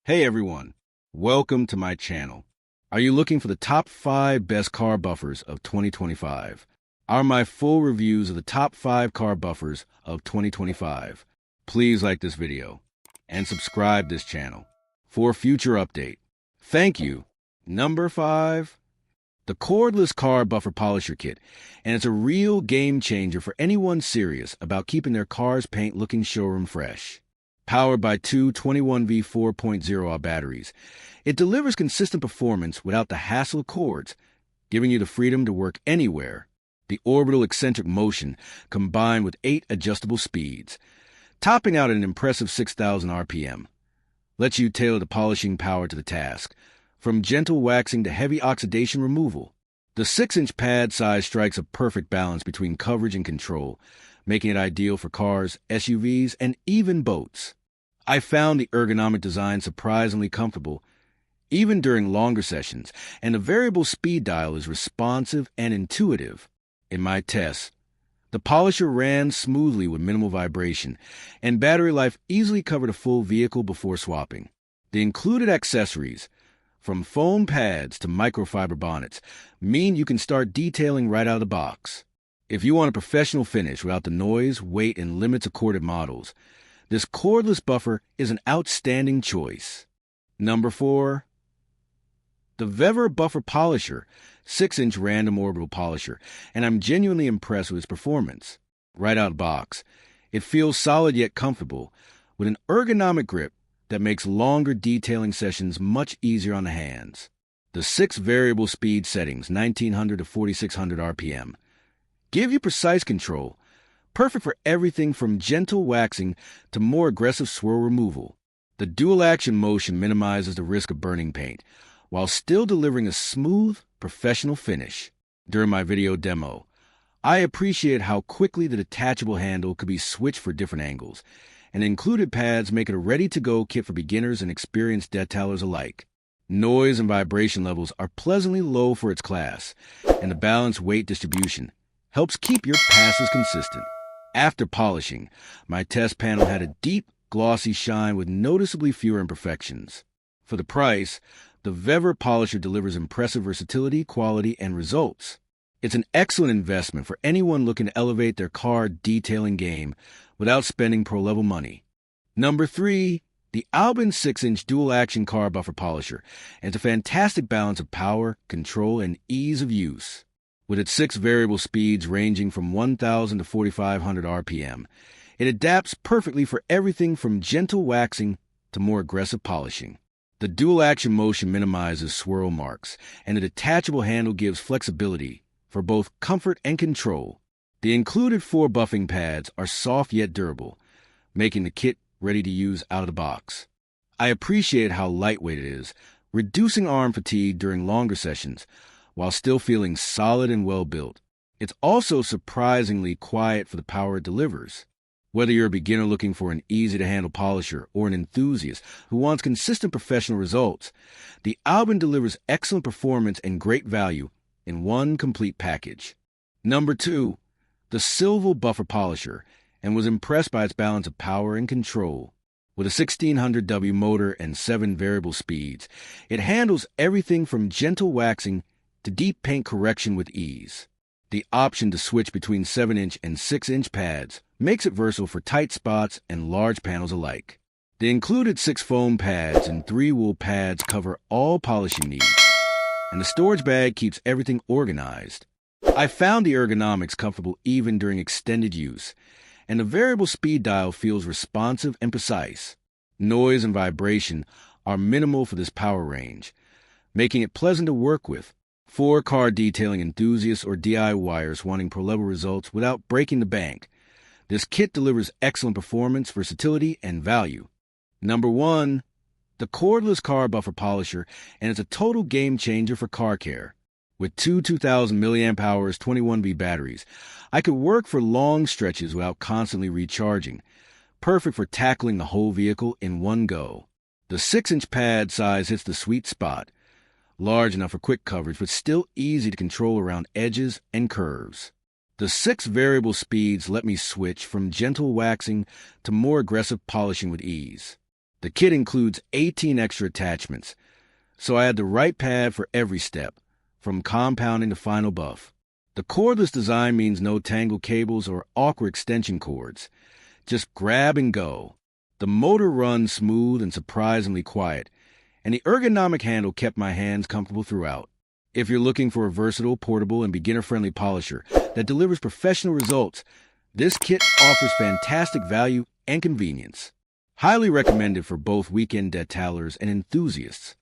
Hey everyone, welcome to my channel. Are you looking for the top 5 best car buffers of 2025? Are my full reviews of the top 5 car buffers of 2025. Please like this video and subscribe this channel for a future update. Thank you. Number 5. The Cordless Car Buffer Polisher Kit, and it's a real game changer for anyone serious about keeping their car's paint looking showroom fresh. Powered by two 21V 4.0 batteries, it delivers consistent performance without the hassle of cords, giving you the freedom to work anywhere. The Orbital Eccentric motion, combined with 8 adjustable speeds, topping out at an impressive 6,000 RPM, lets you tailor the polishing power to the task, from gentle waxing to heavy oxidation removal. The 6-inch pad size strikes a perfect balance between coverage and control, making it ideal for cars, SUVs, and even boats. I found the ergonomic design surprisingly comfortable, even during longer sessions, and the variable speed dial is responsive and intuitive. In my tests, the polisher ran smoothly with minimal vibration, and battery life easily covered a full vehicle before swapping. The included accessories, from foam pads to microfiber bonnets, mean you can start detailing right out of the box. If you want a professional finish without the noise, weight, and limits of corded models, this cordless buffer is an outstanding choice. Number 4. The VEVOR Buffer Polisher, 6-inch random orbital polisher, and I'm genuinely impressed with its performance. Right out of the box, it feels solid yet comfortable, with an ergonomic grip that makes longer detailing sessions much easier on the hands. The 6 variable speed settings, 1900 to 4600 RPM, give you precise control, perfect for everything from gentle waxing to more aggressive swirl removal. The dual-action motion minimizes the risk of burning paint, while still delivering a smooth, professional finish. During my video demo, I appreciated how quickly the detachable handle could be switched for different angles, and included pads make it a ready-to-go kit for beginners and experienced detailers alike. Noise and vibration levels are pleasantly low for its class, and the balanced weight distribution helps keep your passes consistent. After polishing, my test panel had a deep, glossy shine with noticeably fewer imperfections. For the price, the VEVOR polisher delivers impressive versatility, quality, and results. It's an excellent investment for anyone looking to elevate their car detailing game without spending pro-level money. Number 3. The AOBEN 6-inch dual-action car buffer polisher, and it's a fantastic balance of power, control, and ease of use. With its 6 variable speeds ranging from 1,000 to 4,500 RPM, it adapts perfectly for everything from gentle waxing to more aggressive polishing. The dual-action motion minimizes swirl marks, and the detachable handle gives flexibility for both comfort and control. The included 4 buffing pads are soft yet durable, making the kit ready to use out of the box. I appreciate how lightweight it is, reducing arm fatigue during longer sessions, while still feeling solid and well-built. It's also surprisingly quiet for the power it delivers. Whether you're a beginner looking for an easy-to-handle polisher or an enthusiast who wants consistent professional results, the AOBEN delivers excellent performance and great value in one complete package. Number 2. The SILVEL Buffer Polisher, and was impressed by its balance of power and control. With a 1600W motor and 7 variable speeds, it handles everything from gentle waxing to deep paint correction with ease. The option to switch between 7-inch and 6-inch pads makes it versatile for tight spots and large panels alike. The included 6 foam pads and 3 wool pads cover all polishing needs, and the storage bag keeps everything organized. I found the ergonomics comfortable even during extended use, and the variable speed dial feels responsive and precise. Noise and vibration are minimal for this power range, making it pleasant to work with for car detailing enthusiasts or DIYers wanting pro-level results without breaking the bank. This kit delivers excellent performance, versatility, and value. Number 1. The Cordless Car Buffer Polisher, and it's a total game changer for car care. With 2,000 mAh 21V batteries, I could work for long stretches without constantly recharging, perfect for tackling the whole vehicle in one go. The 6-inch pad size hits the sweet spot, large enough for quick coverage but still easy to control around edges and curves. The 6 variable speeds let me switch from gentle waxing to more aggressive polishing with ease. The kit includes 18 extra attachments, so I had the right pad for every step, from compounding to final buff. The cordless design means no tangled cables or awkward extension cords. Just grab and go. The motor runs smooth and surprisingly quiet, and the ergonomic handle kept my hands comfortable throughout. If you're looking for a versatile, portable, and beginner-friendly polisher that delivers professional results, this kit offers fantastic value and convenience. Highly recommended for both weekend detailers and enthusiasts.